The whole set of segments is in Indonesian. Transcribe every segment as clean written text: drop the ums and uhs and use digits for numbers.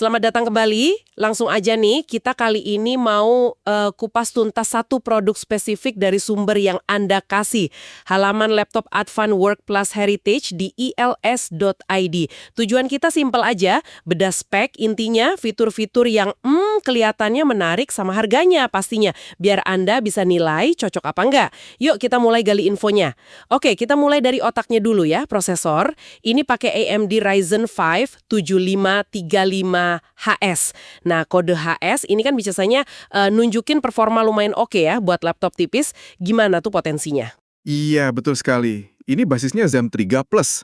Selamat datang kembali. Langsung aja nih, kita kali ini mau kupas tuntas satu produk spesifik dari sumber yang Anda kasih. Halaman laptop Advan Work Plus Heritage di ils.id. Tujuan kita simpel aja, bedah spek, intinya fitur-fitur yang kelihatannya menarik sama harganya pastinya. Biar Anda bisa nilai cocok apa enggak. Yuk kita mulai gali infonya. Oke, kita mulai dari otaknya dulu ya, prosesor. Ini pakai AMD Ryzen 5 7535 HS. Nah, kode HS ini kan biasanya nunjukin performa lumayan oke ya buat laptop tipis. Gimana tuh potensinya? Iya, betul sekali. Ini basisnya Zen 3 Plus,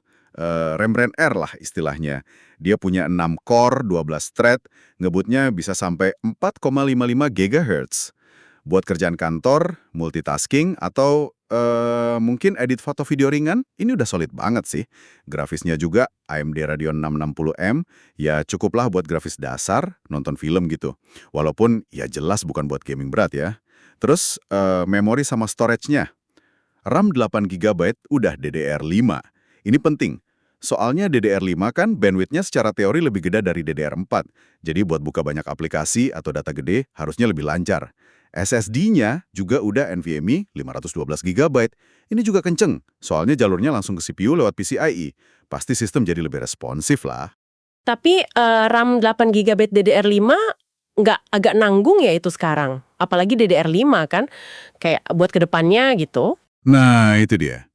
Rembrandt R lah istilahnya. Dia punya 6 core, 12 thread, ngebutnya bisa sampai 4,55 GHz. Buat kerjaan kantor, multitasking, atau mungkin edit foto video ringan, ini udah solid banget sih. Grafisnya juga AMD Radeon 660M, ya cukuplah buat grafis dasar, nonton film gitu. Walaupun ya jelas bukan buat gaming berat ya. Terus memori sama storage-nya. RAM 8 GB udah DDR5. Ini penting. Soalnya DDR5 kan bandwidth-nya secara teori lebih gede dari DDR4. Jadi buat buka banyak aplikasi atau data gede harusnya lebih lancar. SSD-nya juga udah NVMe 512 GB. Ini juga kenceng, soalnya jalurnya langsung ke CPU lewat PCIe. Pasti sistem jadi lebih responsif lah. Tapi RAM 8 GB DDR5 nggak agak nanggung ya itu sekarang? Apalagi DDR5 kan, kayak buat kedepannya gitu. Nah, itu dia.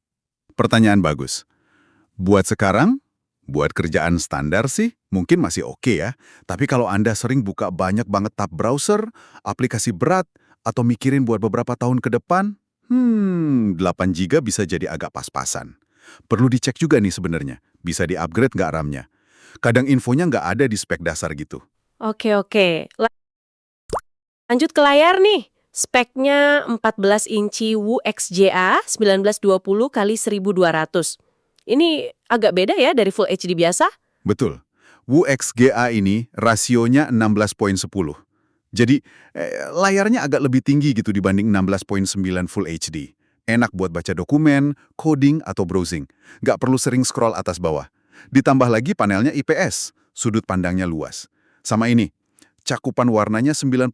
Pertanyaan bagus. Buat sekarang, buat kerjaan standar sih, mungkin masih oke ya. Tapi kalau Anda sering buka banyak banget tab browser, aplikasi berat, atau mikirin buat beberapa tahun ke depan, 8 GB bisa jadi agak pas-pasan. Perlu dicek juga nih sebenarnya, bisa di-upgrade nggak RAM-nya. Kadang infonya nggak ada di spek dasar gitu. Oke. Lanjut ke layar nih. Speknya 14 inci WXGA 1920 x 1200. Ini agak beda ya dari Full HD biasa? Betul. WXGA ini rasionya 16:10. Jadi, layarnya agak lebih tinggi gitu dibanding 16:9 Full HD. Enak buat baca dokumen, coding, atau browsing. Nggak perlu sering scroll atas bawah. Ditambah lagi panelnya IPS, sudut pandangnya luas. Sama ini, cakupan warnanya 99%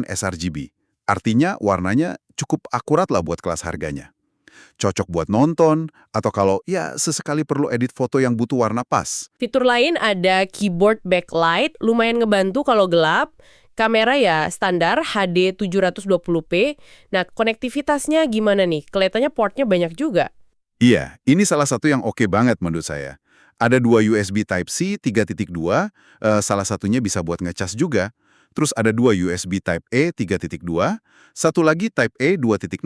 sRGB. Artinya warnanya cukup akurat lah buat kelas harganya. Cocok buat nonton, atau kalau ya sesekali perlu edit foto yang butuh warna pas. Fitur lain ada keyboard backlight, lumayan ngebantu kalau gelap. Kamera ya standar HD 720p. Nah, konektivitasnya gimana nih? Kelihatannya portnya banyak juga. Iya, ini salah satu yang oke banget menurut saya. Ada 2 USB Type-C 3.2, salah satunya bisa buat ngecas juga. Terus ada 2 USB Type-E 3.2, satu lagi Type-E 2.0,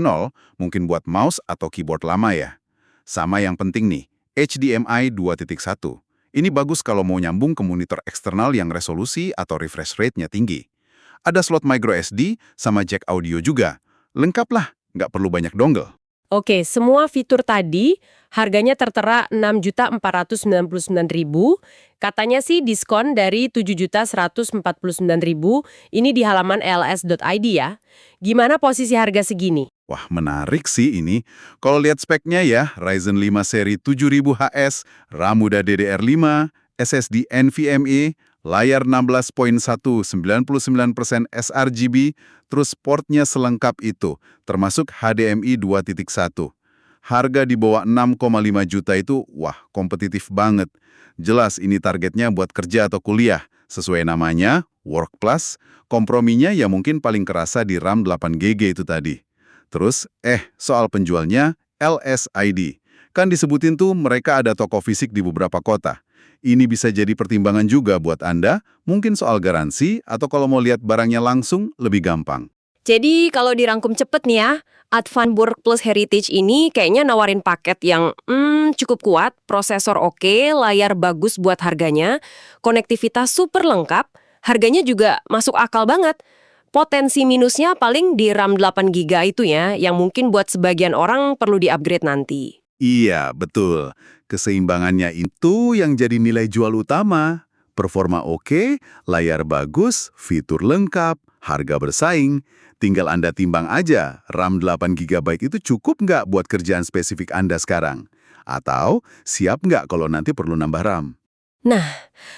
mungkin buat mouse atau keyboard lama ya. Sama yang penting nih, HDMI 2.1. Ini bagus kalau mau nyambung ke monitor eksternal yang resolusi atau refresh rate-nya tinggi. Ada slot microSD sama jack audio juga. Lengkap lah, nggak perlu banyak dongle. Oke, semua fitur tadi harganya tertera 6.499.000. Katanya sih diskon dari 7.149.000. Ini di halaman els.id ya. Gimana posisi harga segini? Wah, menarik sih ini. Kalau lihat speknya ya, Ryzen 5 seri 7000 HS, RAM udah DDR5, SSD NVMe, layar 16:1, 99% sRGB, terus portnya selengkap itu, termasuk HDMI 2.1. Harga di bawah 6,5 juta itu, wah, kompetitif banget. Jelas ini targetnya buat kerja atau kuliah. Sesuai namanya, Work Plus, komprominya ya mungkin paling kerasa di RAM 8GB itu tadi. Terus, soal penjualnya, LSID. Kan disebutin tuh mereka ada toko fisik di beberapa kota. Ini bisa jadi pertimbangan juga buat Anda, mungkin soal garansi, atau kalau mau lihat barangnya langsung, lebih gampang. Jadi kalau dirangkum cepet nih ya, Advan Work Plus Heritage ini kayaknya nawarin paket yang cukup kuat, prosesor oke, layar bagus buat harganya, konektivitas super lengkap, harganya juga masuk akal banget. Potensi minusnya paling di RAM 8 GB itu ya, yang mungkin buat sebagian orang perlu di-upgrade nanti. Iya, betul. Keseimbangannya itu yang jadi nilai jual utama. Performa oke, layar bagus, fitur lengkap, harga bersaing. Tinggal Anda timbang aja, RAM 8 GB itu cukup nggak buat kerjaan spesifik Anda sekarang? Atau siap nggak kalau nanti perlu nambah RAM? Nah,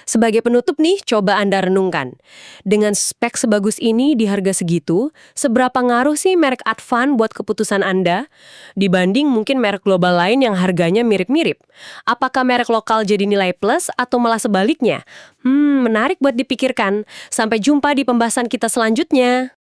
sebagai penutup nih, coba Anda renungkan. Dengan spek sebagus ini di harga segitu, seberapa ngaruh sih merek Advan buat keputusan Anda? Dibanding mungkin merek global lain yang harganya mirip-mirip. Apakah merek lokal jadi nilai plus atau malah sebaliknya? Menarik buat dipikirkan. Sampai jumpa di pembahasan kita selanjutnya.